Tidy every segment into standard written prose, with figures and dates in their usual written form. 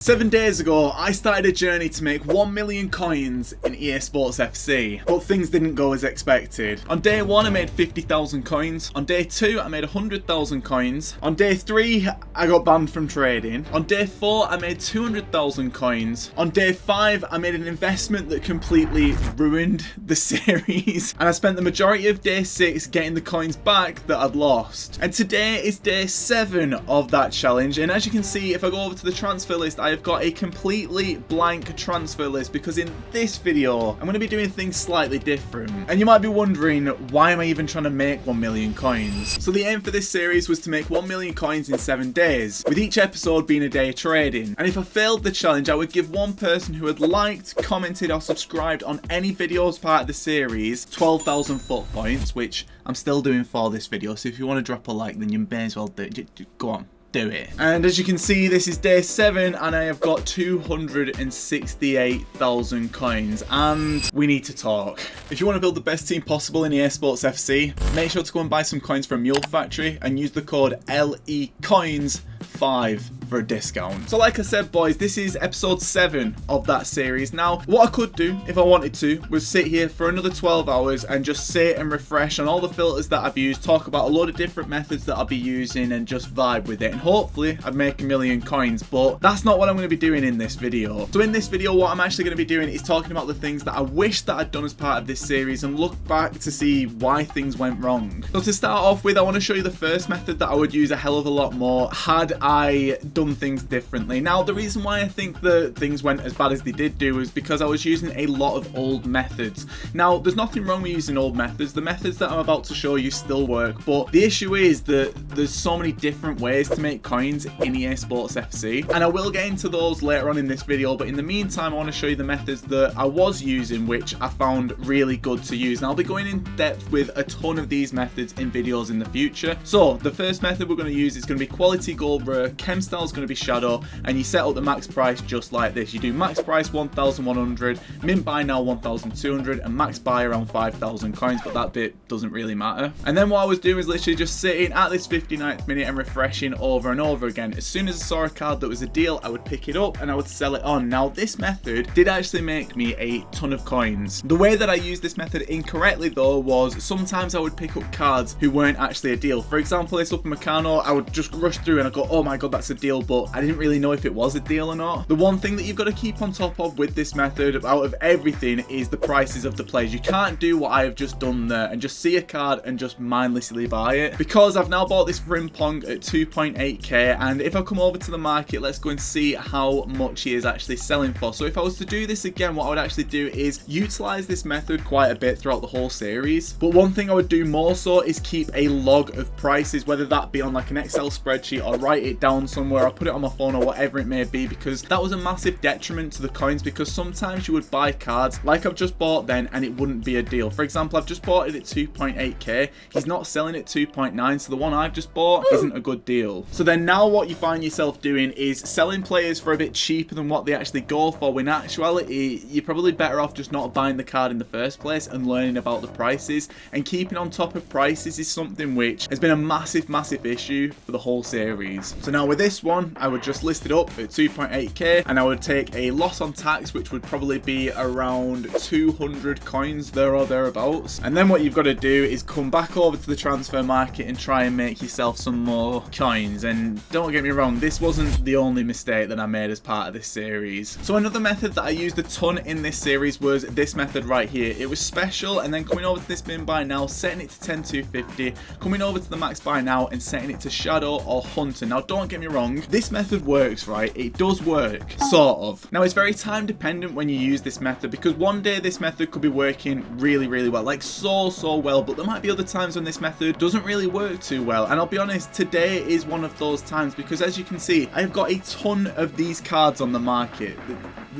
7 days ago, I started a journey to make 1 million coins in EA Sports FC, but things didn't go as expected. On day 1, I made 50,000 coins. On day 2, I made 100,000 coins. On day 3, I got banned from trading. On day 4, I made 200,000 coins. On day 5, I made an investment that completely ruined the series. And I spent the majority of day 6 getting the coins back that I'd lost. And today is day 7 of that challenge. And as you can see, if I go over to the transfer list, I've got a completely blank transfer list because in this video, I'm going to be doing things slightly different. And you might be wondering, why am I even trying to make 1 million coins? So the aim for this series was to make 1 million coins in 7 days, with each episode being a day of trading. And if I failed the challenge, I would give one person who had liked, commented or subscribed on any videos part of the series 12,000 foot points, which I'm still doing for this video. So if you want to drop a like, then you may as well do it. Go on. Do it. And as you can see, this is day 7 and I have got 268,000 coins and we need to talk. If you want to build the best team possible in EA Sports FC, make sure to go and buy some coins from Mule Factory and use the code LECOINS5 for a discount. So like I said, boys, this is episode 7 of that series. Now, what I could do if I wanted to was sit here for another 12 hours and just sit and refresh on all the filters that I've used, talk about a load of different methods that I'll be using and just vibe with it. And hopefully I'd make 1 million coins, but that's not what I'm going to be doing in this video. So in this video, what I'm actually going to be doing is talking about the things that I wish that I'd done as part of this series and look back to see why things went wrong. So to start off with, I want to show you the first method that I would use a hell of a lot more had I done things differently. Now, the reason why I think that things went as bad as they did do is because I was using a lot of old methods. Now, there's nothing wrong with using old methods. The methods that I'm about to show you still work, but the issue is that there's so many different ways to make coins in EA Sports FC, and I will get into those later on in this video, but in the meantime I want to show you the methods that I was using which I found really good to use, and I'll be going in depth with a ton of these methods in videos in the future. So the first method we're going to use is going to be quality gold rare, chem style is going to be shadow, and you set up the max price just like this. You do max price 1,100, min buy now 1,200, and max buy around 5,000 coins, but that bit doesn't really matter. And then what I was doing was literally just sitting at this 59th minute and refreshing over and over again. As soon as I saw a card that was a deal, I would pick it up and I would sell it on. Now, this method did actually make me a ton of coins. The way that I used this method incorrectly though was sometimes I would pick up cards who weren't actually a deal. For example, this Upamecano, I would just rush through and I go, oh my god, that's a deal, but I didn't really know if it was a deal or not. The one thing that you've got to keep on top of with this method out of everything is the prices of the players. You can't do what I have just done there and just see a card and just mindlessly buy it, because I've now bought this Frimpong at 2.8k, and if I come over to the market, let's go and see how much he is actually selling for. So if I was to do this again, what I would actually do is utilize this method quite a bit throughout the whole series, but one thing I would do more so is keep a log of prices, whether that be on like an Excel spreadsheet or write it down somewhere or put it on my phone or whatever it may be, because that was a massive detriment to the coins, because sometimes you would buy cards like I've just bought then and it wouldn't be a deal. For example, I've just bought it at 2.8k, he's not selling at 2.9, so the one I've just bought isn't a good deal. So then now what you find yourself doing is selling players for a bit cheaper than what they actually go for, when in actuality you're probably better off just not buying the card in the first place and learning about the prices. And keeping on top of prices is something which has been a massive issue for the whole series. So now with this one, I would just list it up at 2.8k and I would take a loss on tax, which would probably be around 200 coins there or thereabouts. And then what you've got to do is come back over to the transfer market and try and make yourself some more coins. And don't get me wrong, this wasn't the only mistake that I made as part of this series. So another method that I used a ton in this series was this method right here. It was special, and then coming over to this min buy now, setting it to 10,250, coming over to the max buy now and setting it to shadow or hunter. Now don't get me wrong, this method works, right? It does work, sort of. Now it's very time dependent when you use this method, because one day this method could be working really well, like so well, but there might be other times when this method doesn't really work too well. And I'll be honest, today is one of those times, because as you can see, I've got a ton of these cards on the market.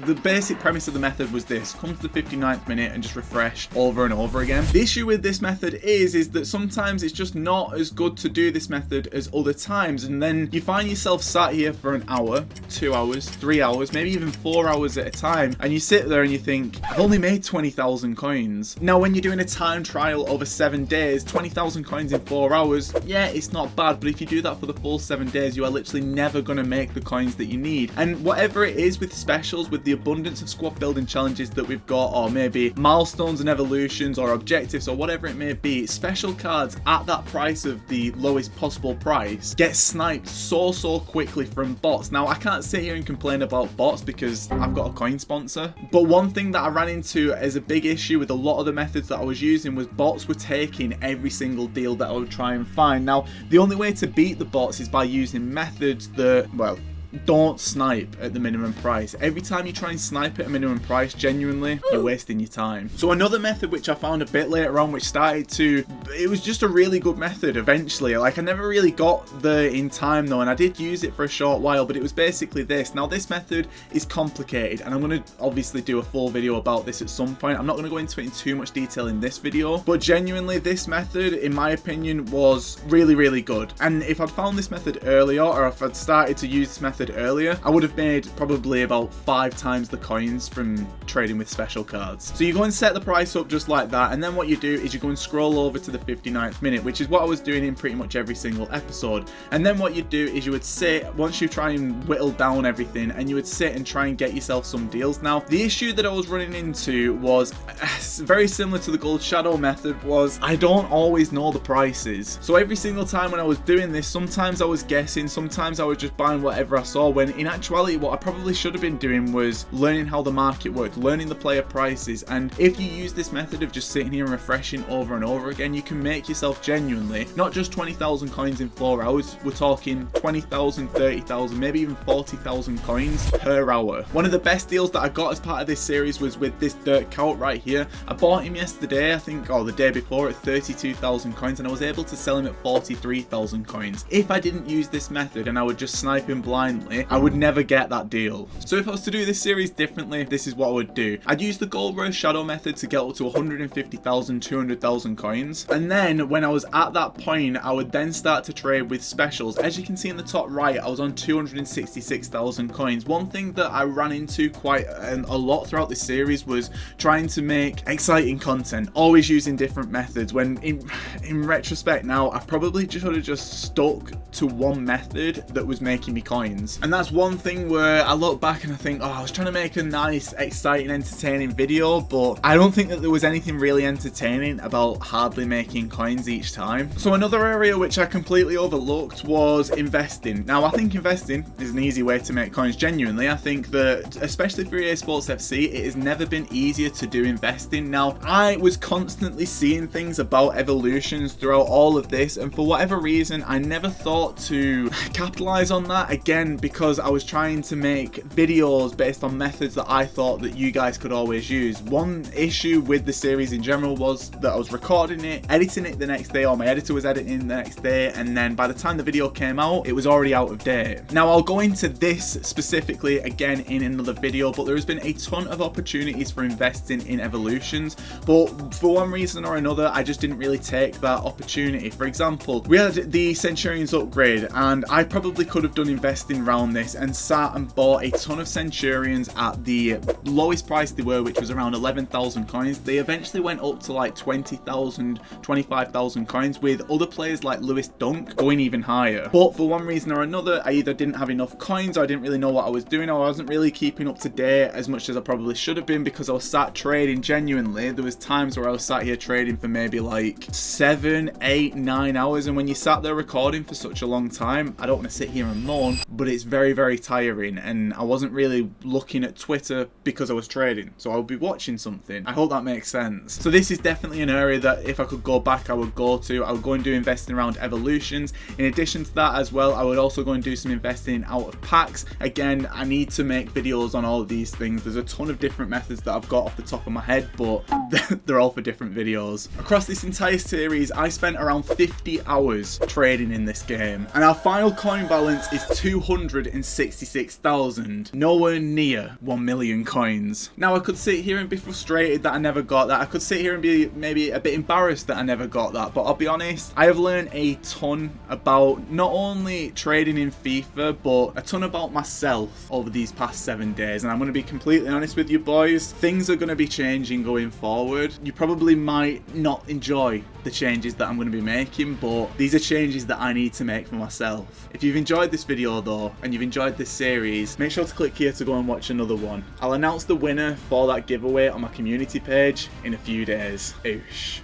The basic premise of the method was this: come to the 59th minute and just refresh over and over again. The issue with this method is that sometimes it's just not as good to do this method as other times, and then you find yourself sat here for an hour, 2 hours, 3 hours, maybe even 4 hours at a time, and you sit there and you think, I've only made 20,000 coins. Now when you're doing a time trial over 7 days, 20,000 coins in 4 hours, yeah, it's not bad, but if you do that for the full 7 days, you are literally never going to make the coins that you need. And whatever it is with specials, with the abundance of squad building challenges that we've got, or maybe milestones and evolutions or objectives or whatever it may be, special cards at that price of the lowest possible price get sniped so quickly from bots. Now I can't sit here and complain about bots because I've got a coin sponsor, but one thing that I ran into as a big issue with a lot of the methods that I was using was bots were taking every single deal that I would try and find. Now the only way to beat the bots is by using methods that, well, don't snipe at the minimum price. Every time you try and snipe at a minimum price, genuinely, you're wasting your time. So another method which I found a bit later on, which started to, it was just a really good method eventually. Like, I never really got there in time though, and I did use it for a short while, but it was basically this. Now this method is complicated, and I'm going to obviously do a full video about this at some point. I'm not going to go into it in too much detail in this video, but genuinely this method, in my opinion, was really good. And if I'd found this method earlier, or if I'd started to use this method earlier, I would have made probably about 5 times the coins from trading with special cards. So you go and set the price up just like that, and then what you do is you go and scroll over to the 59th minute, which is what I was doing in pretty much every single episode. And then what you do is you would sit, once you try and whittle down everything, and you would sit and try and get yourself some deals. Now the issue that I was running into was very similar to the gold shadow method, was I don't always know the prices. So every single time when I was doing this, sometimes I was guessing, sometimes I was just buying whatever I saw, when in actuality what I probably should have been doing was learning how the market worked, learning the player prices. And if you use this method of just sitting here and refreshing over and over again, you can make yourself genuinely not just 20,000 coins in 4 hours, we're talking 20,000, 30,000, maybe even 40,000 coins per hour. One of the best deals that I got as part of this series was with this dirt cow right here. I bought him yesterday, I think, or the day before, at 32,000 coins, and I was able to sell him at 43,000 coins. If I didn't use this method and I would just snipe him blindly, I would never get that deal. So if I was to do this series differently, this is what I would do. I'd use the gold rose shadow method to get up to 150,000, 200,000 coins, and then when I was at that point, I would then start to trade with specials. As you can see in the top right, I was on 266,000 coins. One thing that I ran into quite a lot throughout this series was trying to make exciting content, always using different methods, when in retrospect now, I probably should have just stuck to one method that was making me coins. And that's one thing where I look back and I think, oh, I was trying to make a nice, exciting, entertaining video, but I don't think that there was anything really entertaining about hardly making coins each time. So another area which I completely overlooked was investing. Now I think investing is an easy way to make coins. Genuinely, I think that especially for EA Sports FC, it has never been easier to do investing. Now I was constantly seeing things about evolutions throughout all of this, and for whatever reason I never thought to capitalize on that, again because I was trying to make videos based on methods that I thought that you guys could always use. One issue with the series in general was that I was recording it, editing it the next day, or my editor was editing the next day, and then by the time the video came out, it was already out of date. Now I'll go into this specifically again in another video, but there has been a ton of opportunities for investing in evolutions, but for one reason or another, I just didn't really take that opportunity. For example, we had the Centurions upgrade, and I probably could have done investing around this and sat and bought a ton of Centurions at the lowest price they were, which was around 11,000 coins. They eventually went up to like 20,000, 25,000 coins, with other players like Lewis Dunk going even higher. But for one reason or another, I either didn't have enough coins, or I didn't really know what I was doing, or I wasn't really keeping up to date as much as I probably should have been, because I was sat trading genuinely. There was times where I was sat here trading for maybe like 7, 8, 9 hours, and when you sat there recording for such a long time, I don't want to sit here and moan, but it's very tiring, and I wasn't really looking at Twitter because I was trading, so I would be watching something. I hope that makes sense. So this is definitely an area that if I could go back, I would go to. I would go and do investing around evolutions. In addition to that as well, I would also go and do some investing out of packs. Again, I need to make videos on all of these things. There's a ton of different methods that I've got off the top of my head, but they're all for different videos. Across this entire series, I spent around 50 hours trading in this game, and our final coin balance is 200 466,000. Nowhere near 1 million coins. Now I could sit here and be frustrated that I never got that. I could sit here and be maybe a bit embarrassed that I never got that, but I'll be honest, I have learned a ton about not only trading in FIFA, but a ton about myself over these past 7 days. And I'm going to be completely honest with you boys, things are going to be changing going forward. You probably might not enjoy the changes that I'm going to be making, but these are changes that I need to make for myself. If you've enjoyed this video though, and you've enjoyed this series, make sure to click here to go and watch another one. I'll announce the winner for that giveaway on my community page in a few days. Oosh.